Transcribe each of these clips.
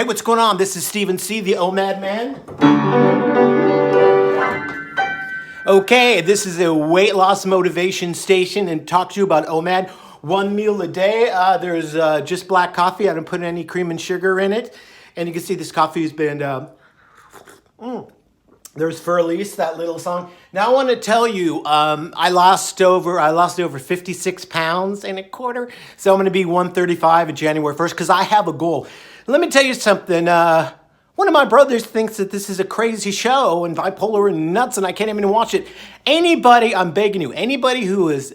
Hey, what's going on? This is Stephen C., the OMAD Man. Okay, this is a weight loss motivation station and talk to you about OMAD. One meal a day. There's just black coffee. I don't put any cream and sugar in it. And you can see this coffee has been... There's Furlise, that little song. Now I want to tell you, I lost over 56 pounds in a quarter. So I'm going to be 135 on January 1st because I have a goal. Let me tell you something. One of my brothers thinks that this is a crazy show and bipolar and nuts and I can't even watch it. Anybody, I'm begging you, anybody who has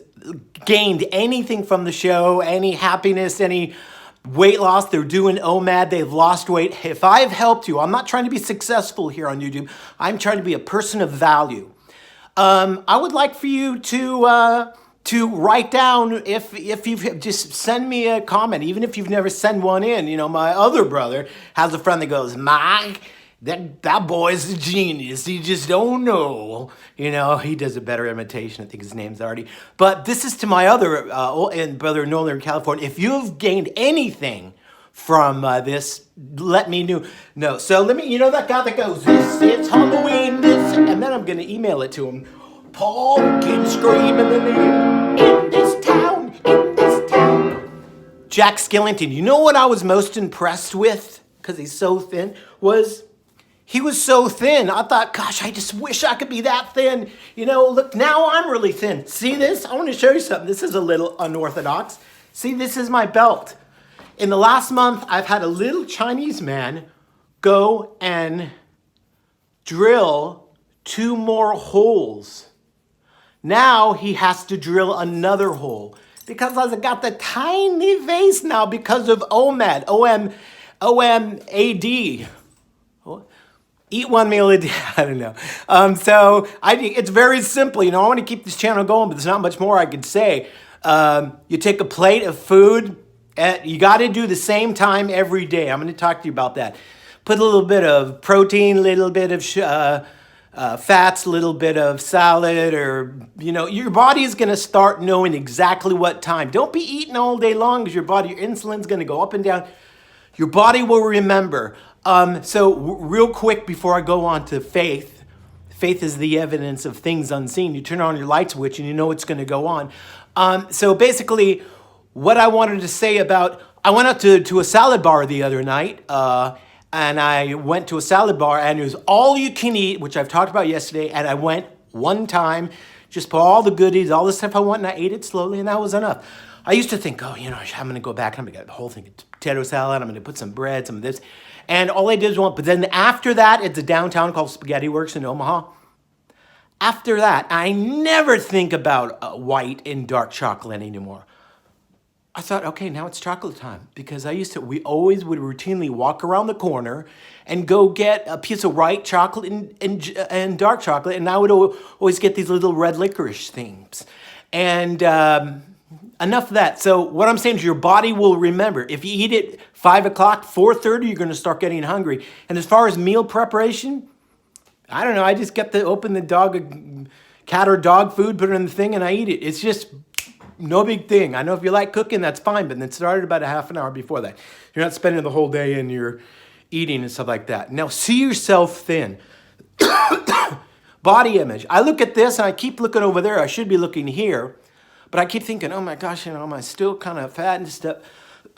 gained anything from the show, any happiness, any weight loss, they're doing OMAD, they've lost weight. If I've helped you, I'm not trying to be successful here on YouTube. I'm trying to be a person of value. I would like for you to write down, if you've, just send me a comment, even if you've never sent one in. You know, my other brother has a friend that goes, Mike, that boy's a genius. He just don't know. You know, he does a better imitation. I think his name's Artie. But this is to my other brother in Northern California. If you've gained anything from this, let me know. So let me, you know that guy that goes, this is Halloween, and then I'm going to email it to him. Pumpkin scream in the name, in this town, in this town. Jack Skellington, you know what I was most impressed with, because he's so thin, was he was so thin. I thought, gosh, I just wish I could be that thin. You know, look, now I'm really thin. See this? I want to show you something. This is a little unorthodox. See, this is my belt. In the last month, I've had a little Chinese man go and drill 2 more holes. Now he has to drill another hole because I've got the tiny face now because of OMAD, O-M-A-D. Eat one meal a day. I don't know. It's very simple. You know, I want to keep this channel going, but there's not much more I could say. You take a plate of food. You got to do the same time every day. I'm going to talk to you about that. Put a little bit of protein, a little bit of fats, a little bit of salad, or, you know, your body is going to start knowing exactly what time. Don't be eating all day long because your insulin's going to go up and down. Your body will remember. So real quick before I go on to faith. Faith is the evidence of things unseen. You turn on your light switch and you know it's going to go on. So basically what I wanted to say about, I went out to a salad bar the other night, and I went to a salad bar and it was all you can eat, which I've talked about yesterday. And I went one time, just put all the goodies, all the stuff I want, and I ate it slowly, and that was enough. I used to think, oh, you know, I'm going to go back, I'm going to get the whole thing of potato salad, I'm going to put some bread, some of this. And all I did was one, but then after that, it's a downtown called Spaghetti Works in Omaha. After that, I never think about white and dark chocolate anymore. I thought, okay, now it's chocolate time. Because we always would routinely walk around the corner and go get a piece of white chocolate and dark chocolate. And I would always get these little red licorice things. And enough of that. So what I'm saying is your body will remember. If you eat it 5 o'clock, 4:30, you're going to start getting hungry. And as far as meal preparation, I don't know. I just open the cat or dog food, put it in the thing, and I eat it. It's just no big thing. I know if you like cooking, that's fine, but then start about a half an hour before that. You're not spending the whole day in your eating and stuff like that. Now, see yourself thin. Body image. I look at this, and I keep looking over there. I should be looking here, but I keep thinking, oh my gosh, you know, am I still kind of fat and stuff?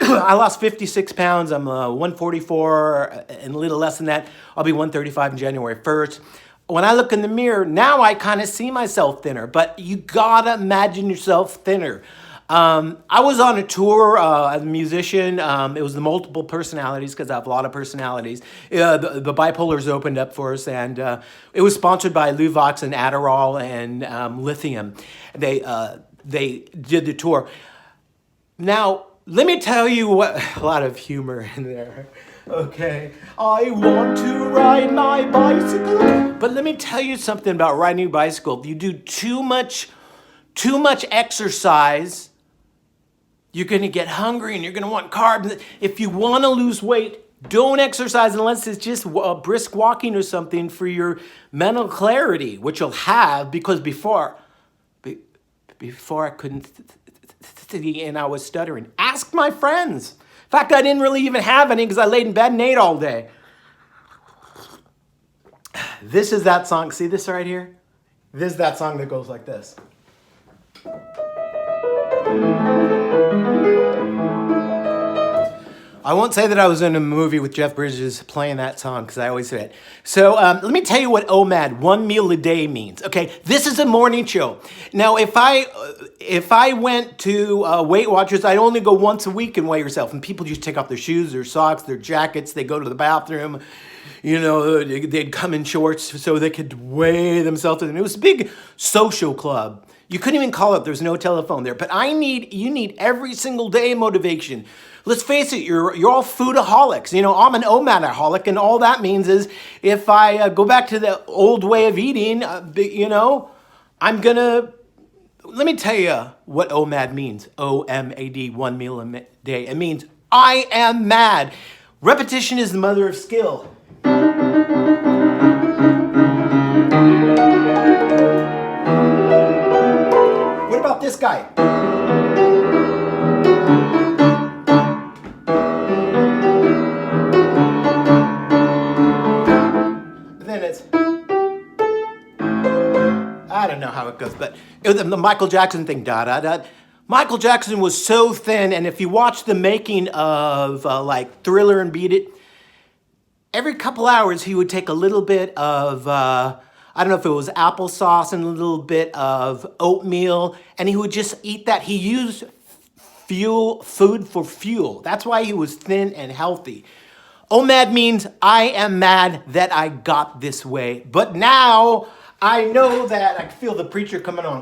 I lost 56 pounds. I'm 144 and a little less than that. I'll be 135 on January 1st. When I look in the mirror, now I kind of see myself thinner, but you gotta imagine yourself thinner. I was on a tour as a musician. It was the multiple personalities because I have a lot of personalities. The bipolars opened up for us, and it was sponsored by Luvox and Adderall and Lithium. They did the tour. Now, let me tell you what, a lot of humor in there. Okay, I want to ride my bicycle. But let me tell you something about riding a bicycle. If you do too much exercise, you're going to get hungry and you're going to want carbs. If you want to lose weight, don't exercise unless it's just brisk walking or something for your mental clarity, which you'll have because before I couldn't and I was stuttering. Ask my friends. In fact, I didn't really even have any because I laid in bed and ate all day. This is that song. See this right here? This is that song that goes like this. I won't say that I was in a movie with Jeff Bridges playing that song because I always say it. So let me tell you what OMAD, 1 meal a day, means. Okay, this is a morning show. Now, if I went to Weight Watchers, I'd only go once a week and weigh yourself. And people just take off their shoes, their socks, their jackets. They go to the bathroom. You know, they'd come in shorts so they could weigh themselves. And it was a big social club. You couldn't even call it. There's no telephone there. But you need every single day motivation. Let's face it, you're all foodaholics. You know, I'm an OMAD-aholic, and all that means is if I go back to the old way of eating, you know, I'm going to... Let me tell you what OMAD means. O-M-A-D, 1 meal a day. It means I am mad. Repetition is the mother of skill. What about this guy? Then it's... I don't know how it goes, but it was the Michael Jackson thing, da-da-da. Michael Jackson was so thin, and if you watch the making of like Thriller and Beat It, every couple hours he would take a little bit of, I don't know if it was applesauce and a little bit of oatmeal, and he would just eat that. He used food for fuel. That's why he was thin and healthy. OMAD means I am mad that I got this way. But now I know that I can feel the preacher coming on.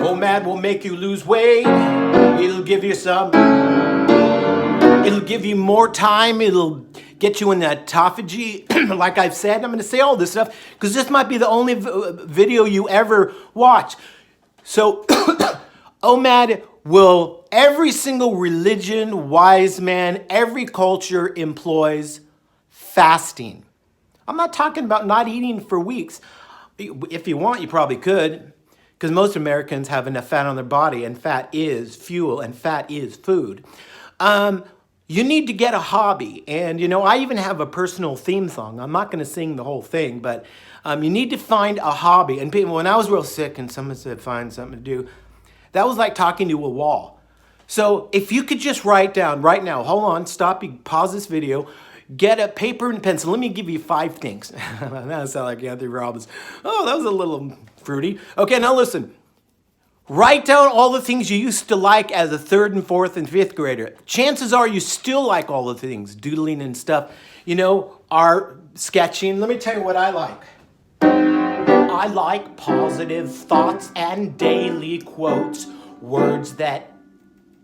OMAD will make you lose weight. It'll give you it'll give you more time. It'll get you in that autophagy. Like I've said, I'm going to say all this stuff because this might be the only video you ever watch. So OMAD will, every single religion, wise man, every culture employs fasting. I'm not talking about not eating for weeks. If you want, you probably could, because most Americans have enough fat on their body, and fat is fuel, and fat is food. You need to get a hobby, and you know, I even have a personal theme song. I'm not going to sing the whole thing, but you need to find a hobby. And people, when I was real sick and someone said, find something to do, that was like talking to a wall. So if you could just write down right now, hold on, stop, you pause this video, get a paper and pencil. Let me give you 5 things. That sounds like Anthony Robbins. Oh, that was a little fruity. Okay, now listen. Write down all the things you used to like as a 3rd and 4th and 5th grader. Chances are you still like all the things, doodling and stuff. You know, art, sketching. Let me tell you what I like. I like positive thoughts and daily quotes, words that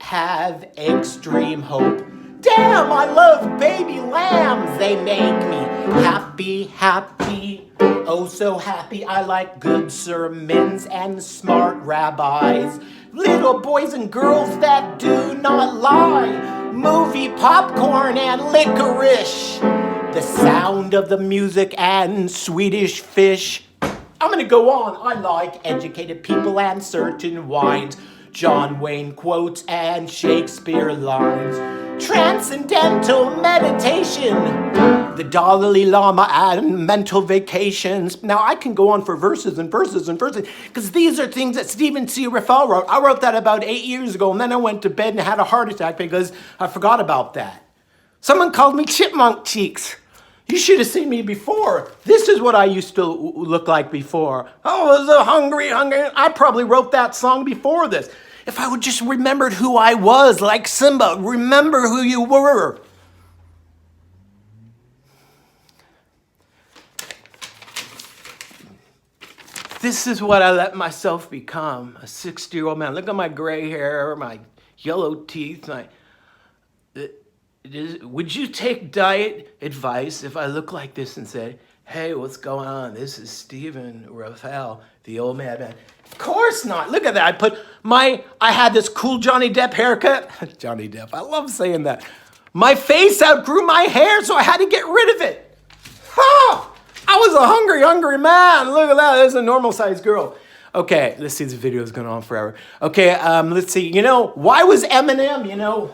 have extreme hope. Damn, I love baby lambs. They make me happy, happy, oh so happy. I like good sermons and smart rabbis, little boys and girls that do not lie, movie popcorn and licorice, the sound of the music and Swedish fish. I'm going to go on. I like educated people and certain wines, John Wayne quotes and Shakespeare lines, transcendental meditation, the Dalai Lama and mental vacations. Now, I can go on for verses and verses and verses because these are things that Stephen C. Raphael wrote. I wrote that about 8 years ago, and then I went to bed and had a heart attack because I forgot about that. Someone called me chipmunk cheeks. You should have seen me before. This is what I used to look like before. Oh, I was a hungry. I probably wrote that song before this. If I would just remembered who I was, like Simba, remember who you were. This is what I let myself become, a 60-year-old man. Look at my gray hair, my yellow teeth, would you take diet advice if I look like this and say, hey, what's going on? This is Stephen Raphael, the OMAD Man. Of course not. Look at that. I had this cool Johnny Depp haircut. Johnny Depp, I love saying that. My face outgrew my hair, so I had to get rid of it. Oh, I was a hungry man. Look at that. There's a normal-sized girl. Okay, let's see, this video is going on forever. Okay, let's see. You know, why was Eminem, you know?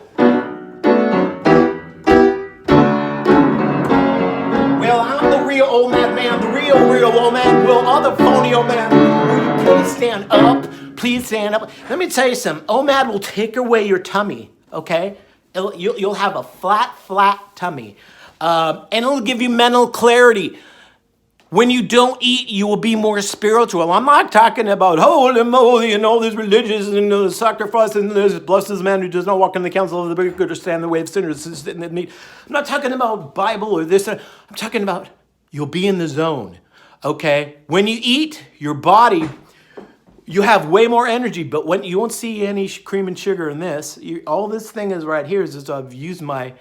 Well, I'm the real OMAD man, the real OMAD. Well, all the phony OMAD, will you please stand up? Please stand up. Let me tell you something. OMAD will take away your tummy, okay? You'll have a flat tummy. And it'll give you mental clarity. When you don't eat, you will be more spiritual. I'm not talking about holy moly and all this religious and the sacrifice and this blessed is the man who does not walk in the counsel of the wicked or stand in the way of sinners. I'm not talking about Bible or this. I'm talking about you'll be in the zone, okay? When you eat, your body, you have way more energy, but when you won't see any cream and sugar in this. All this thing is right here is just I've used my...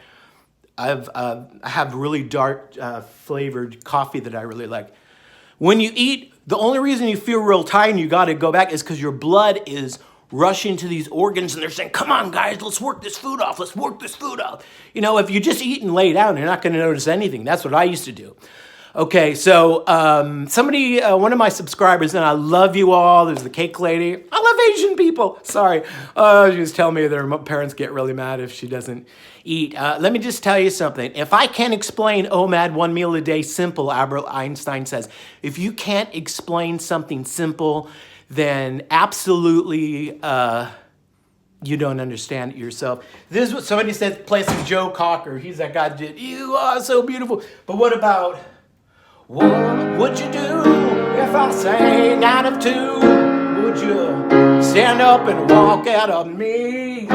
I have really dark flavored coffee that I really like. When you eat, the only reason you feel real tired and you got to go back is because your blood is rushing to these organs and they're saying, come on guys, let's work this food off. Let's work this food off. You know, if you just eat and lay down, you're not going to notice anything. That's what I used to do. Okay, so somebody, one of my subscribers, and I love you all. There's the cake lady. I love Asian people. Sorry. She was telling me that her parents get really mad if she doesn't eat. Let me just tell you something. If I can't explain OMAD, 1 meal a day, simple, Albert Einstein says, if you can't explain something simple, then absolutely you don't understand it yourself. This is what somebody said, places Joe Cocker. He's that guy that did, you are so beautiful. But what about... what would you do if I sang out of tune? Would you stand up and walk out of me?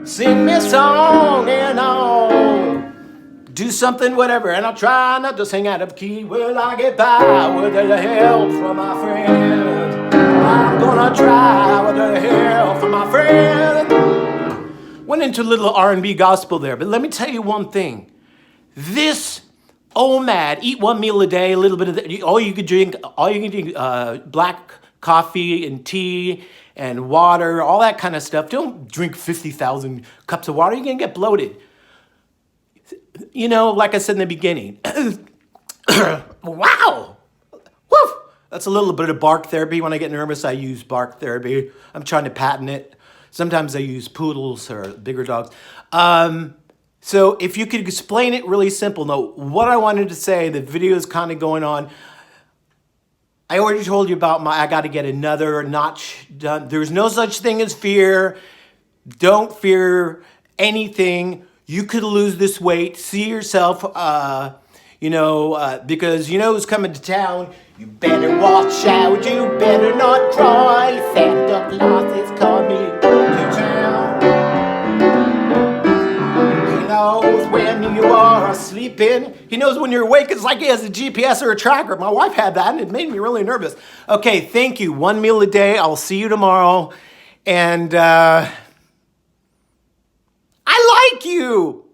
Sing me a song and I'll do something, whatever, and I'll try not to sing out of key. Will I get by with the help from my friend? I'm gonna try with the help from my friend. Went into a little R&B gospel there, but let me tell you one thing. This OMAD, eat 1 meal a day, a little bit of that. All you can drink black coffee and tea and water, all that kind of stuff. Don't drink 50,000 cups of water. You're going to get bloated. You know, like I said in the beginning. Wow. Woof. That's a little bit of bark therapy. When I get nervous, I use bark therapy. I'm trying to patent it. Sometimes I use poodles or bigger dogs. So if you could explain it really simple. Now, what I wanted to say, the video is kind of going on. I already told you about I got to get another notch done. There's no such thing as fear. Don't fear anything. You could lose this weight. See yourself, because you know who's coming to town. You better watch out. You better not cry. Santa Claus is coming to town. Knows when you are sleeping. He knows when you're awake. It's like he has a GPS or a tracker. My wife had that and it made me really nervous. Okay, thank you. 1 meal a day. I'll see you tomorrow. And I like you.